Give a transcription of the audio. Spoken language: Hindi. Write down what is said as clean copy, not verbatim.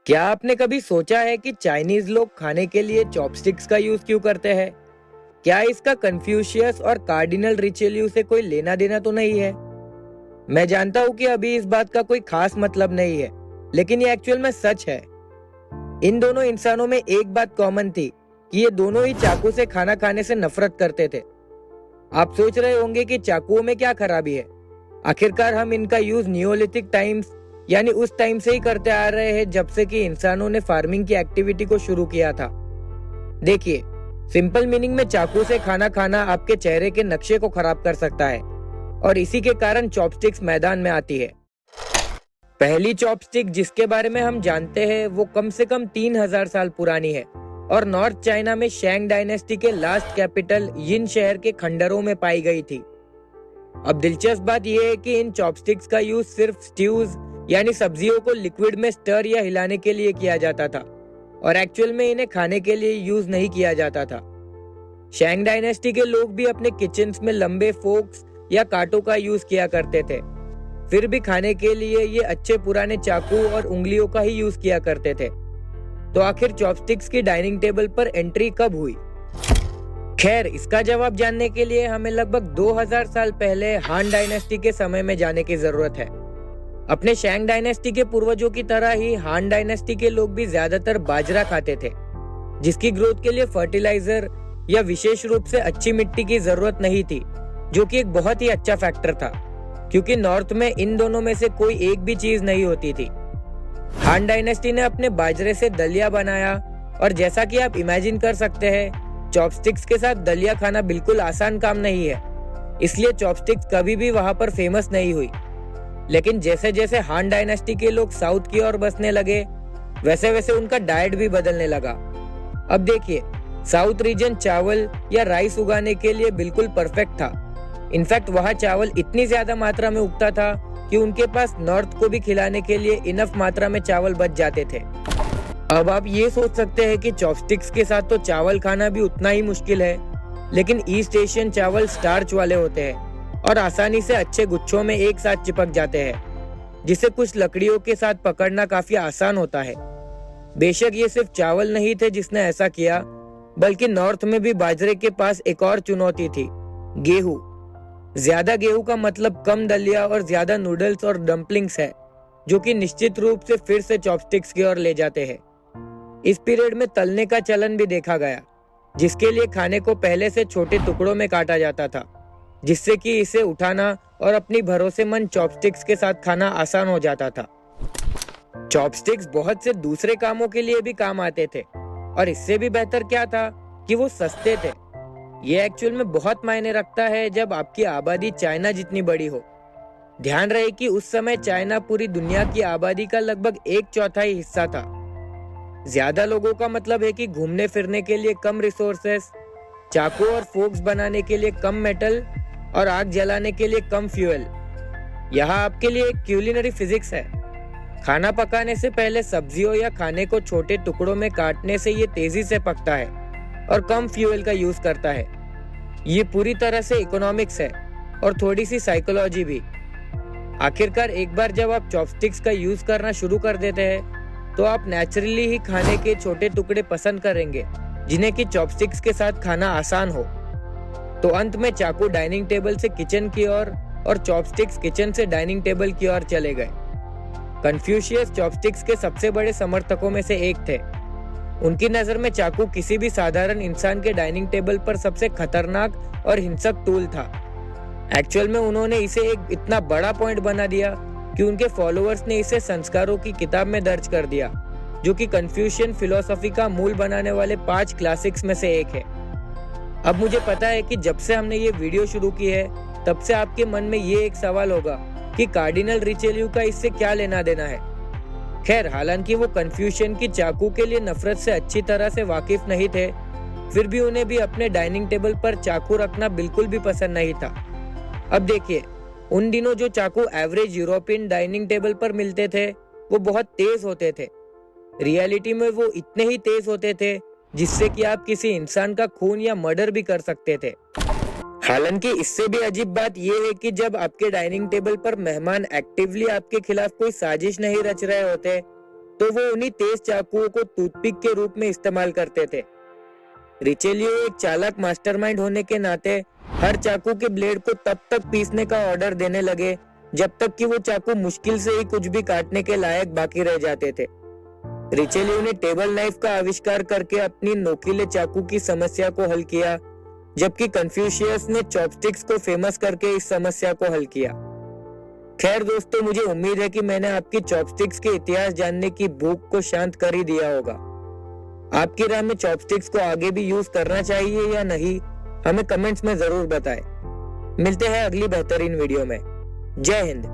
क्या आपने कभी सोचा है कि चाइनीज लोग खाने के लिए चॉपस्टिक्स का यूज क्यों करते हैं? क्या इसका कन्फ्यूशियस और कार्डिनल रिचेल्यू से कोई लेना देना तो नहीं है? मैं जानता हूँ कि अभी इस बात का कोई खास मतलब नहीं है, लेकिन ये एक्चुअल में सच है। इन दोनों इंसानों में एक बात कॉमन थी कि ये दोनों ही चाकू से खाना खाने से नफरत करते थे। आप सोच रहे होंगे कि चाकुओं में क्या खराबी है। आखिरकार हम इनका यूज नियोलिथिक टाइम्स यानी उस टाइम से ही करते आ रहे हैं जब से कि इंसानों ने फार्मिंग की एक्टिविटी को शुरू किया था। देखिए, सिंपल मीनिंग में चाकू से खाना खाना आपके चेहरे के नक्शे को खराब कर सकता है और इसी के कारण चॉपस्टिक्स मैदान में आती है। पहली चॉपस्टिक जिसके बारे में हम जानते हैं वो कम से कम 3000 साल पुरानी है और नॉर्थ चाइना में शैंग डायनेस्टी के लास्ट कैपिटल यिन शहर के खंडरों में पाई गई थी। अब दिलचस्प बात यह है कि इन चॉपस्टिक्स का यूज सिर्फ स्ट्यूज यानी सब्जियों को लिक्विड में स्टर या हिलाने के लिए किया जाता था और एक्चुअल में इन्हें खाने के लिए यूज नहीं किया जाता था। शैंग डायनेस्टी के लोग भी अपने किचन्स में लंबे फोक्स या कांटों का यूज किया करते थे, फिर भी खाने के लिए ये अच्छे पुराने चाकू और उंगलियों का ही यूज किया करते थे। तो आखिर चॉपस्टिक्स की डाइनिंग टेबल पर एंट्री कब हुई? खैर, इसका जवाब जानने के लिए हमें लगभग 2000 साल पहले हान डायनेस्टी के समय में जाने की जरूरत है। अपने शैंग डायनेस्टी के पूर्वजों की तरह ही हान डायनेस्टी के लोग भी ज्यादातर बाजरा खाते थे, जिसकी ग्रोथ के लिए फर्टिलाइजर या विशेष रूप से अच्छी मिट्टी की जरूरत नहीं थी, जो कि एक बहुत ही अच्छा फैक्टर था क्योंकि नॉर्थ में इन दोनों में से कोई एक भी चीज नहीं होती थी। हान डायनेस्टी ने अपने बाजरे से दलिया बनाया और जैसा कि आप इमेजिन कर सकते हैं, चॉपस्टिक्स के साथ दलिया खाना बिल्कुल आसान काम नहीं है, इसलिए चॉपस्टिक्स कभी भी वहां पर फेमस नहीं हुई। लेकिन जैसे जैसे हान डायनेस्टी के लोग साउथ की ओर बसने लगे, वैसे वैसे उनका डाइट भी बदलने लगा। अब देखिए, साउथ रीजन चावल या राइस उगाने के लिए बिल्कुल परफेक्ट था। इनफैक्ट वहाँ चावल इतनी ज्यादा मात्रा में उगता था कि उनके पास नॉर्थ को भी खिलाने के लिए इनफ मात्रा में चावल बच जाते थे। अब आप ये सोच सकते हैं कि चॉपस्टिक्स के साथ तो चावल खाना भी उतना ही मुश्किल है, लेकिन ईस्ट एशियन चावल स्टार्च वाले होते हैं और आसानी से अच्छे गुच्छों में एक साथ चिपक जाते हैं, जिसे कुछ लकड़ियों के साथ पकड़ना काफी आसान होता है। बेशक ये सिर्फ चावल नहीं थे जिसने ऐसा किया, बल्कि नॉर्थ में भी बाजरे के पास एक और चुनौती थी, गेहूं। ज्यादा गेहूं का मतलब कम दलिया और ज्यादा नूडल्स और डम्पलिंग्स है, जो कि निश्चित रूप से फिर से चॉपस्टिक्स की ओर ले जाते हैं। इस पीरियड में तलने का चलन भी देखा गया, जिसके लिए खाने को पहले से छोटे टुकड़ों में काटा जाता था, जिससे कि इसे उठाना और अपनी भरोसेमंद चॉपस्टिक्स के साथ खाना आसान हो जाता था। चॉपस्टिक्स बहुत से दूसरे कामों के लिए भी काम आते थे और इससे भी बेहतर क्या था कि वो सस्ते थे। ये एक्चुअल में बहुत मायने रखता है जब आपकी आबादी चाइना जितनी बड़ी हो। ध्यान रहे कि उस समय चाइना पूरी दुनिया की आबादी का लगभग 1/4 हिस्सा था। ज्यादा लोगों का मतलब है कि घूमने फिरने के लिए कम रिसोर्सेस, चाकू और फोक्स बनाने के लिए कम मेटल और आग जलाने के लिए कम फ्यूल। यहाँ आपके लिए एक क्यूलिनरी फिजिक्स है। खाना पकाने से पहले सब्जियों या खाने को छोटे टुकड़ों में काटने से ये तेजी से पकता है और कम फ्यूल का यूज करता है। ये पूरी तरह से इकोनॉमिक्स है और थोड़ी सी साइकोलॉजी भी। आखिरकार एक बार जब आप चॉपस्टिक्स का यूज करना शुरू कर देते हैं, तो आप नेचुरली ही खाने के छोटे टुकड़े पसंद करेंगे जिन्हें कि चॉपस्टिक्स के साथ खाना आसान हो। तो अंत में चाकू डाइनिंग टेबल से किचन की ओर और चॉपस्टिक्स किचन से डाइनिंग टेबल की ओर चले गए। कन्फ्यूशियस चॉपस्टिक्स के सबसे बड़े समर्थकों में से एक थे। उनकी नजर में चाकू किसी भी साधारण इंसान के डाइनिंग टेबल पर सबसे खतरनाक और हिंसक टूल था। एक्चुअल में उन्होंने इसे एक इतना बड़ा पॉइंट बना दिया कि उनके फॉलोअर्स ने इसे संस्कारों की किताब में दर्ज कर दिया, जो कि कन्फ्यूशियन फिलॉसफी का मूल बनाने वाले 5 क्लासिक्स में से एक है। अब मुझे पता है कि जब से हमने ये वीडियो शुरू की है, तब से आपके मन में ये एक सवाल होगा कि कार्डिनल रिचेल्यू का इससे क्या लेना देना है। खैर, हालांकि वो कन्फ्यूशियन की चाकू के लिए नफरत से अच्छी तरह से वाकिफ नहीं थे, फिर भी उन्हें भी अपने डाइनिंग टेबल पर चाकू रखना बिल्कुल भी पसंद नहीं था। अब देखिए, उन दिनों जो चाकू एवरेज यूरोपियन डाइनिंग टेबल पर मिलते थे, वो बहुत तेज होते थे। रियलिटी में वो इतने ही तेज होते थे जिससे कि आप किसी इंसान का खून या मर्डर भी कर सकते थे। हालांकि इससे भी अजीब बात यह है कि जब आपके डाइनिंग टेबल पर मेहमान एक्टिवली आपके खिलाफ कोई साजिश नहीं रच रहे होते, तो वो उन्हीं तेज चाकुओं को टूथपिक के रूप में इस्तेमाल करते थे। रिचेलियो एक चालाक मास्टरमाइंड होने के नाते हर चाकू के ब्लेड को तब तक पीसने का ऑर्डर देने लगे जब तक कि वो चाकू मुश्किल से ही कुछ भी काटने के लायक बाकी रह जाते थे। रिचेलियो ने टेबल नाइफ का आविष्कार करके अपनी नोकीले चाकू की समस्या को हल किया, जबकि कन्फ्यूशियस ने चॉपस्टिक्स को फेमस करके इस समस्या को हल किया। खैर दोस्तों, मुझे उम्मीद है कि मैंने आपकी चॉपस्टिक्स के इतिहास जानने की भूख को शांत कर ही दिया होगा। आपकी राय में चॉपस्टिक्स को आगे भी यूज करना चाहिए या नहीं, हमें कमेंट्स में जरूर बताएं। मिलते हैं अगली बेहतरीन वीडियो में। जय हिंद।